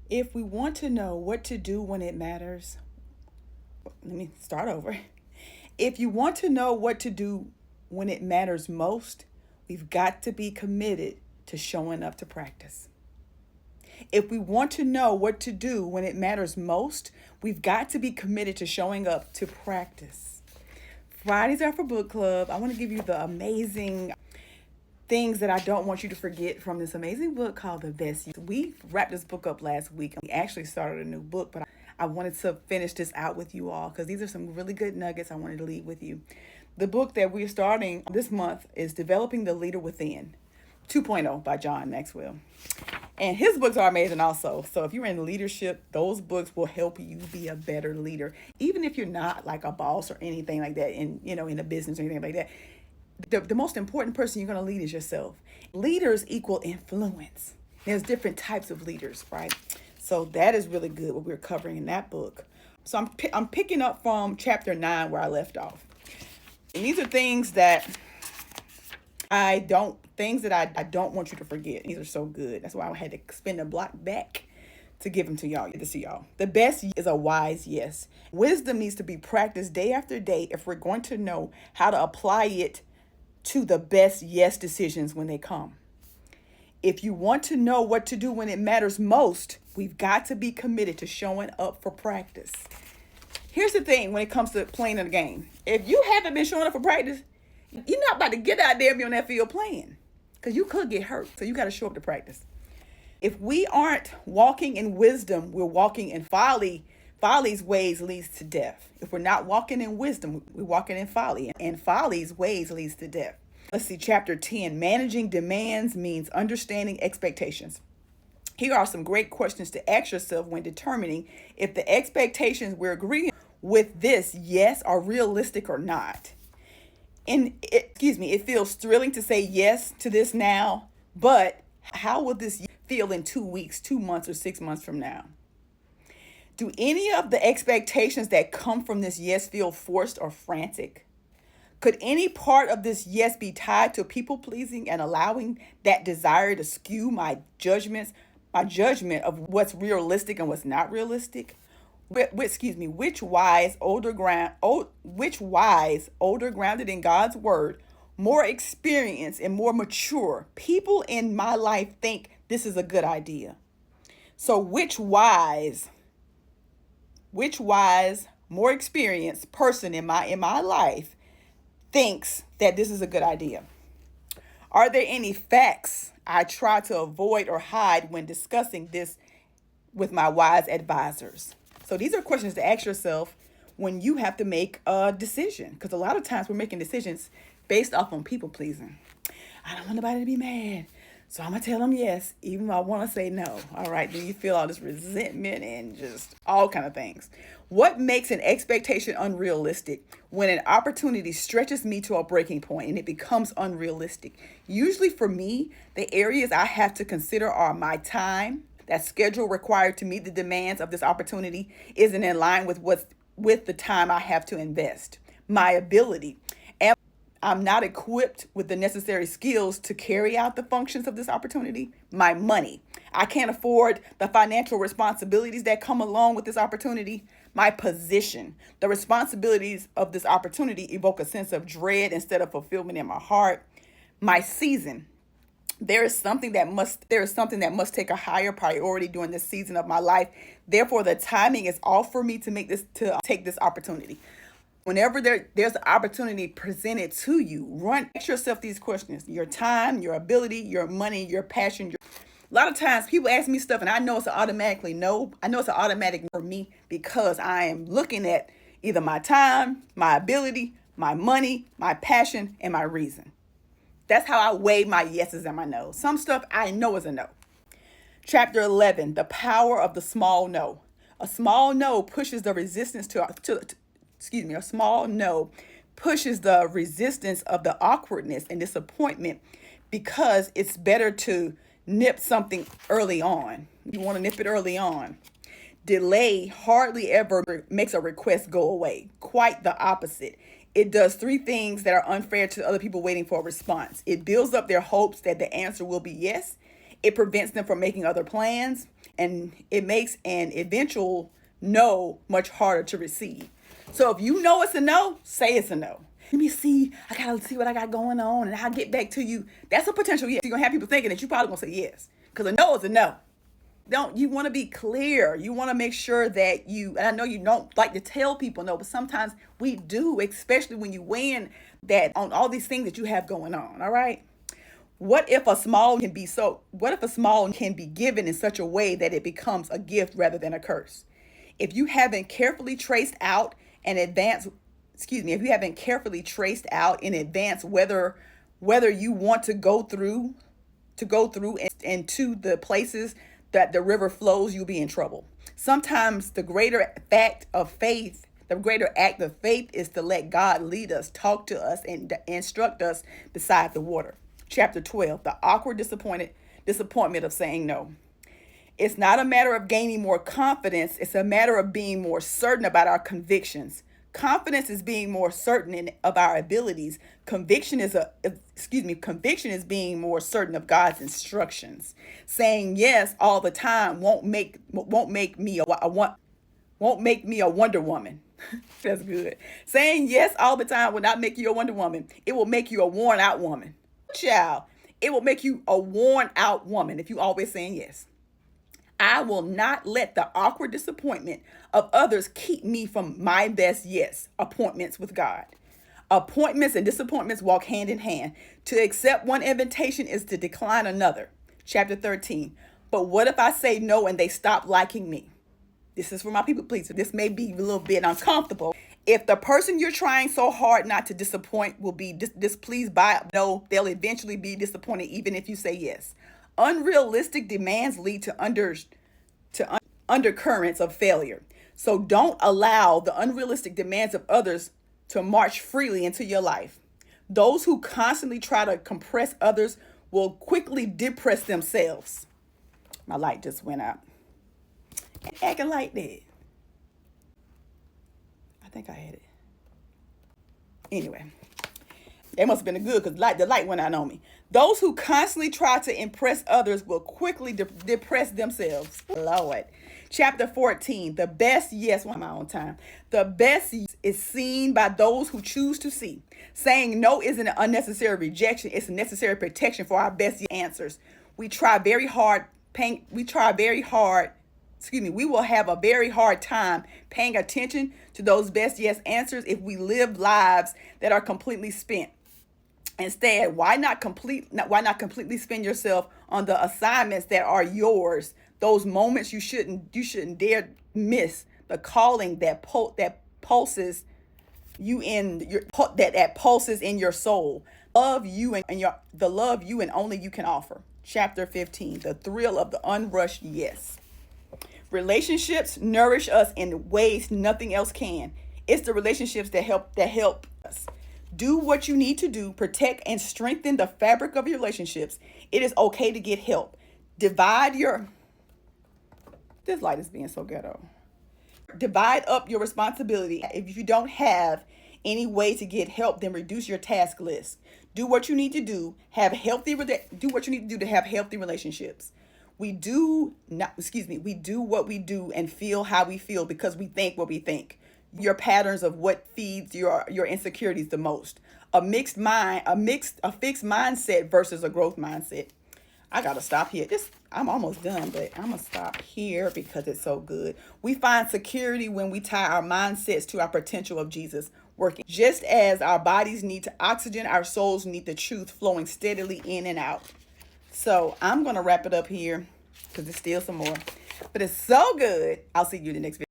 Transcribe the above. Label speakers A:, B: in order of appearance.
A: If we want to know what to do when it matters, let me start over. If you want to know what to do when it matters most, we've got to be committed to showing up to practice. If we want to know what to do when it matters most, we've got to be committed to showing up to practice. Fridays are for book club. I want to give you the amazing things that I don't want you to forget from this amazing book called The Best. We wrapped this book up last week. We actually started a new book, but I wanted to finish this out with you all because these are some really good nuggets I wanted to leave with you. The book that we're starting this month is Developing the Leader Within 2.0 by John Maxwell. And his books are amazing also. So if you're in leadership, those books will help you be a better leader. Even if you're not like a boss or anything like that in a business or anything like that. The most important person you're going to lead is yourself. Leaders equal influence. There's different types of leaders, right? So that is really good what we're covering in that book. So I'm picking up from chapter 9 where I left off. And these are things that I don't want you to forget. These are so good. That's why I had to spend a block back to give them to y'all. The best is a wise yes. Wisdom needs to be practiced day after day if we're going to know how to apply it to the best yes decisions when they come. If you want to know what to do when it matters most, we've got to be committed to showing up for practice. Here's the thing when it comes to playing in a game. If you haven't been showing up for practice, you're not about to get out there and be on that field playing because you could get hurt. So you got to show up to practice. If we aren't walking in wisdom, we're walking in folly. Folly's ways leads to death. If we're not walking in wisdom, we're walking in folly. And folly's ways leads to death. Let's see, chapter 10. Managing demands means understanding expectations. Here are some great questions to ask yourself when determining if the expectations we're agreeing with this yes are realistic or not. It feels thrilling to say yes to this now, but how will this feel in 2 weeks, 2 months, or 6 months from now? Do any of the expectations that come from this yes feel forced or frantic? Could any part of this yes be tied to people pleasing and allowing that desire to skew my judgment of what's realistic and what's not realistic? Which wise, older grounded in God's word, more experienced and more mature people in my life think this is a good idea? So which wise, more experienced person in my life thinks that this is a good idea? Are there any facts I try to avoid or hide when discussing this with my wise advisors? So these are questions to ask yourself when you have to make a decision. Because a lot of times we're making decisions based off on people pleasing. I don't want nobody to be mad, so I'm going to tell them yes, even though I want to say no. All right, do you feel all this resentment and just all kind of things? What makes an expectation unrealistic? When an opportunity stretches me to a breaking point and it becomes unrealistic. Usually for me, the areas I have to consider are my time. That schedule required to meet the demands of this opportunity isn't in line with the time I have to invest. My ability. I'm not equipped with the necessary skills to carry out the functions of this opportunity. My money. I can't afford the financial responsibilities that come along with this opportunity. My position. The responsibilities of this opportunity evoke a sense of dread instead of fulfillment in my heart. My season. There is something that must take a higher priority during this season of my life. Therefore, the timing is off for me to take this opportunity. Whenever there's an opportunity presented to you, ask yourself these questions: your time, your ability, your money, your passion. A lot of times people ask me stuff and I know it's automatically no. I know it's an automatic for me because I am looking at either my time, my ability, my money, my passion, and my reason. That's how I weigh my yeses and my nos. Some stuff I know is a no. Chapter 11, the power of the small no. A small no pushes the resistance a small no pushes the resistance of the awkwardness and disappointment because it's better to nip something early on. You want to nip it early on. Delay hardly ever makes a request go away. Quite the opposite. It does 3 things that are unfair to other people waiting for a response. It builds up their hopes that the answer will be yes. It prevents them from making other plans. and it makes an eventual no much harder to receive. So if you know it's a no, say it's a no. Let me see. I gotta see what I got going on, and I'll get back to you. That's a potential yes. You're gonna have people thinking that you probably gonna say yes, because a no is a no. Don't you want to be clear? You want to make sure that you. And I know you don't like to tell people no, but sometimes we do, especially when you weigh in that on all these things that you have going on. All right. What if a small can be so? What if a small can be given in such a way that it becomes a gift rather than a curse? If you haven't carefully traced out in advance, if you haven't carefully traced out in advance whether you want to go through and to the places that the river flows, you'll be in trouble. Sometimes the greater act of faith is to let God lead us, talk to us, and instruct us beside the water. Chapter 12, the awkward disappointment of saying no. It's not a matter of gaining more confidence. It's a matter of being more certain about our convictions. Confidence is being more certain of our abilities. Conviction is being more certain of God's instructions. Saying yes all the time won't make me a Wonder Woman. That's good. Saying yes all the time will not make you a Wonder Woman. It will make you a worn out woman. Child, it will make you a worn out woman if you always saying yes. I will not let the awkward disappointment of others keep me from my best yes appointments with God. Appointments and disappointments walk hand in hand. To accept one invitation is to decline another. Chapter 13. But what if I say no and they stop liking me? This is for my people pleaser. This may be a little bit uncomfortable. If the person you're trying so hard not to disappoint will be displeased by no, they'll eventually be disappointed even if you say yes. Unrealistic demands lead to undercurrents of failure. So don't allow the unrealistic demands of others to march freely into your life. Those who constantly try to compress others will quickly depress themselves. My light just went out. Acting like that. I think I had it. Anyway, it must have been good because the light went out on me. Those who constantly try to impress others will quickly depress themselves. Lord. Chapter 14, the best yes, one my own time. The best is seen by those who choose to see. Saying no isn't an unnecessary rejection. It's a necessary protection for our best answers. We will have a very hard time paying attention to those best yes answers if we live lives that are completely spent. Instead, why not completely spend yourself on the assignments that are yours? Those moments you shouldn't dare miss. The calling that pulses you in your that pulses in your soul. Love you and the love you and only you can offer. Chapter 15, the thrill of the unrushed yes. Relationships nourish us in ways nothing else can. It's the relationships that help us. Do what you need to do, protect and strengthen the fabric of your relationships. It is okay to get help. This light is being so ghetto. Divide up your responsibility. If you don't have any way to get help, then reduce your task list. Do what you need to do. Do what you need to do to have healthy relationships. We do what we do and feel how we feel because we think what we think. Your patterns of what feeds your insecurities the most. A fixed mindset versus a growth mindset. I gotta stop here. I'm almost done, but I'm gonna stop here because it's so good. We find security when we tie our mindsets to our potential of Jesus working. Just as our bodies need to oxygen, our souls need the truth flowing steadily in and out. So I'm gonna wrap it up here because there's still some more, but it's so good. I'll see you in the next video.